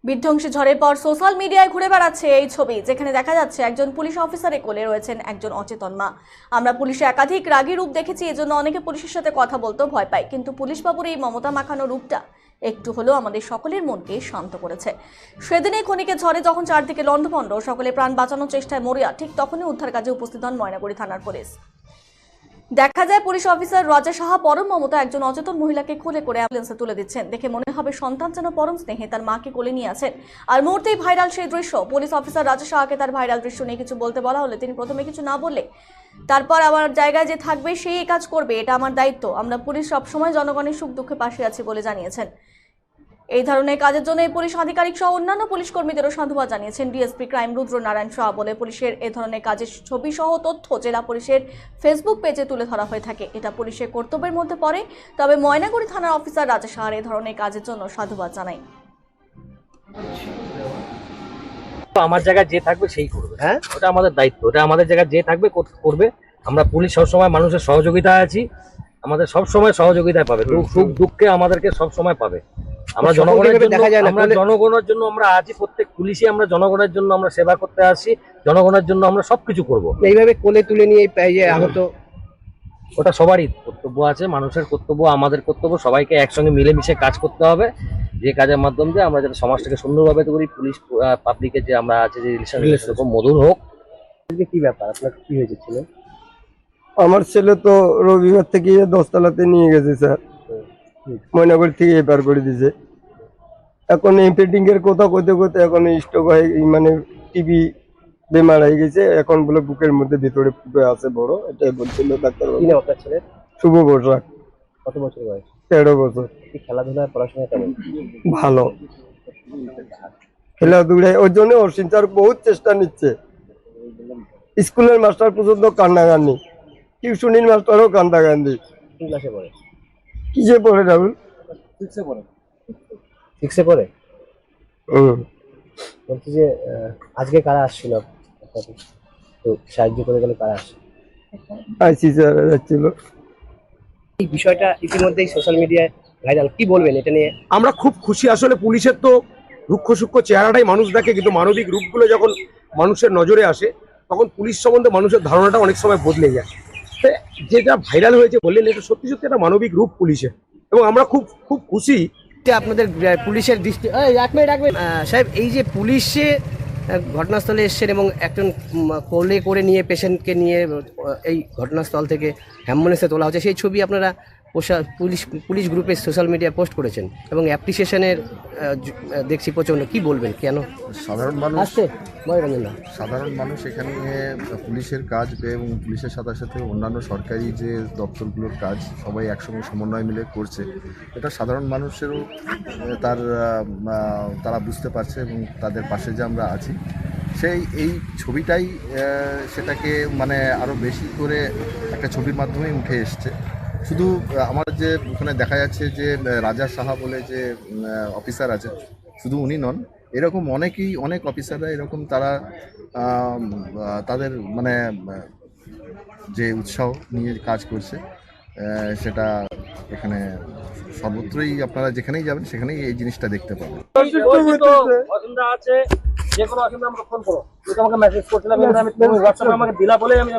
বিধ্বংসী ঝড়ের পর সোশ্যাল মিডিয়ায় ঘুরে বেড়াচ্ছে এই ছবি, যেখানে দেখা যাচ্ছে একজন পুলিশ অফিসারের কোলে রয়েছেন একজন অচেতন মা। আমরা পুলিশে একাধিক রাগী রূপ দেখেছি, এজন্য অনেকে পুলিশের সাথে কথা বলতেও ভয় পায়, কিন্তু পুলিশ বাবুর এই মমতা মাখানো রূপটা একটু হলেও আমাদের সকলের মনকে শান্ত করেছে। সেদিনই ক্ষণিকের ঝড়ে যখন চারদিকে লণ্ডভণ্ড, সকলে প্রাণ বাঁচানোর চেষ্টায় মরিয়া, ঠিক তখনই উদ্ধার কাজে উপস্থিত হন ময়নাগুড়ি থানার পুলিশ। দেখা যায় পুলিশ অফিসার রাজা সাহা পরম মমতা একজন অচেতন মহিলাকে কোলে করে অ্যাম্বুলেন্সে তুলে দিচ্ছেন। দেখে মনে হবে সন্তান যেন পরম স্নেহে তার মাকে কোলে নিয়ে আছেন। আর মুহূর্তেই ভাইরাল সেই দৃশ্য। পুলিশ অফিসার রাজা সাহাকে তার ভাইরাল দৃশ্য নিয়ে কিছু বলতে বলা হলে তিনি প্রথমে কিছু না বললে তারপর আমার জায়গায় যে থাকবে সেই কাজ করবে, এটা আমার দায়িত্ব। আমরা পুলিশ সবসময় জনগণের সুখ দুঃখে পাশে আছি বলে জানিয়েছেন। এই ধরনের কাজের জন্য পুলিশ আধিকারিক সহ অন্যান্য পুলিশ কর্মীদেরও সাধুবাদ জানিয়েছেন ডিএসপি ক্রাইম রুদ্র নারায়ণ শাহ। বলে পুলিশের এই ধরনের কাজের ছবি সহ তথ্য জেলা পুলিশের ফেসবুক পেজে তুলে ধরা হয়ে থাকে, এটা পুলিশের কর্তব্যের মধ্যে পড়ে। তবে ময়নাগুড়ি থানার অফিসার রাজা শাহর এই ধরনের কাজের জন্য সাধুবাদ জানাই। আমার জায়গায় যে থাকবে সেই করবে, হ্যাঁ, ওটা আমাদের দায়িত্ব, ওটা আমাদের জায়গায় যে থাকবে করবে। আমরা পুলিশ সবসময় মানুষের সহযোগিতায় আছি, আমাদের সব সময় সহযোগিতায় পাবে, সুখ দুঃখে আমাদেরকে সব সময় পাবে। আমরা জনগণের জন্য আমরা আছি, প্রত্যেক পুলিশই আমরা জনগণের জন্য আমরা সেবা করতে আসি, জনগণের জন্য আমরা সবকিছু করব। এইভাবে কোলে তুলে নিয়ে আহত, ওটা সবারই কর্তব্য আছে, মানুষের কর্তব্য, আমাদের কর্তব্য, সবাইকে একসঙ্গে মিলেমিশে কাজ করতে হবে। যে কাজের মাধ্যম দিয়ে আমরা যাতে সমাজটাকে সুন্দরভাবে করি, পুলিশ পাবলিকের যে আমরা আছে যে রিলেশন সেরকম মধুর হোক। কি ব্যাপার, আপনার কি হয়েছে ছেলে? আমার ছেলে তো রবিবার থেকে 10তলাতে নিয়ে গেছে স্যার, ময়নাগুড়ি থেকে এপার করে দিয়েছে। এখন ইম্পেন্ডিং এর কথা কইতে কইতে এখন স্ট্রোক হয়ে মানে টিবি বেমার হয়ে গেছে। এখন বলে বুকের মধ্যে ভিতরে ফুটে আছে বড়, এটাই বলছিল ডাক্তার। আপনার ছেলে শুভ বর্ষা। কত বছর বয়স? 13 বছর। খেলাধুলায় পড়াশোনা কেমন? ভালো খেলাধুলায়, ওই জন্য অশ্বিন স্যার বহুত চেষ্টা নিচ্ছে। স্কুলের মাস্টার পর্যন্ত কান্নাকান্দি, টিউশনির মাস্টারও কান্দাকান্দি। কি ক্লাসে পড়ে? কিসে পড়ে রাহুল? 6 পড়ে। 6 পড়ে? বলছি যে আজকে কারা আসছিল তো সাহায্য করে গেলে কারা আসছে? আইসি স্যার যাচ্ছিল। এই বিষয়টা ইতিমধ্যেই সোশ্যাল মিডিয়ায় ভাইরাল, কি বলবেন এটা নিয়ে? আমরা খুব খুশি। আসলে পুলিশের তো রুক্ষ সূক্ষ্ম চেহারাটাই মানুষ দেখে, কিন্তু মানবিক রূপগুলো যখন মানুষের নজরে আসে তখন পুলিশ সম্বন্ধে মানুষের ধারণাটা অনেক সময় বদলে যায়। যেটা ভাইরাল হয়েছে বললেন, এটা সত্যি সত্যি একটা মানবিক রূপ পুলিশের, এবং আমরা খুব খুব খুশি। আপনাদের পুলিশের দৃষ্টি সাহেব, এই যে পুলিশে ঘটনাস্থলে এসছেন এবং একজন কোলে করে নিয়ে পেশেন্টকে নিয়ে এই ঘটনাস্থল থেকে অ্যাম্বুলেন্সে তোলা হচ্ছে, সেই ছবি আপনারা পুলিশ গ্রুপে সোশ্যাল মিডিয়ায় পোস্ট করেছেন এবং অ্যাপ্রিসিয়েশনের দেখছি প্রচণ্ড। কি বলবেন, কেন? সাধারণ মানুষ এখানে পুলিশের কাজ এবং পুলিশের সাথে সাথে অন্যান্য সরকারি যে দপ্তরগুলোর কাজ সবাই একসঙ্গে সমন্বয় মিলে করছে, এটা সাধারণ মানুষেরও তারা বুঝতে পারছে এবং তাদের পাশে যে আমরা আছি এই ছবিটাই সেটাকে মানে আরও বেশি করে একটা ছবির মাধ্যমেই উঠে এসছে। শুধু আমার যে ওখানে দেখা যাচ্ছে যে রাজা সাহা বলে যে অফিসার আছে, শুধু উনি নন, এরকম অনেক অফিসাররা এরকম তারা তাদের মানে যে উৎসাহ নিয়ে কাজ করছে, সেটা এখানে সর্বত্রই আপনারা যেখানেই যাবেন সেখানেই এই জিনিসটা দেখতে পাবেন। যে কোনো অসুবিধা আমাকে ফোন করো, আমাকে মেসেজ করছিলাম, আমি হোয়াটসঅ্যাপে আমাকে দিলা বলে আমি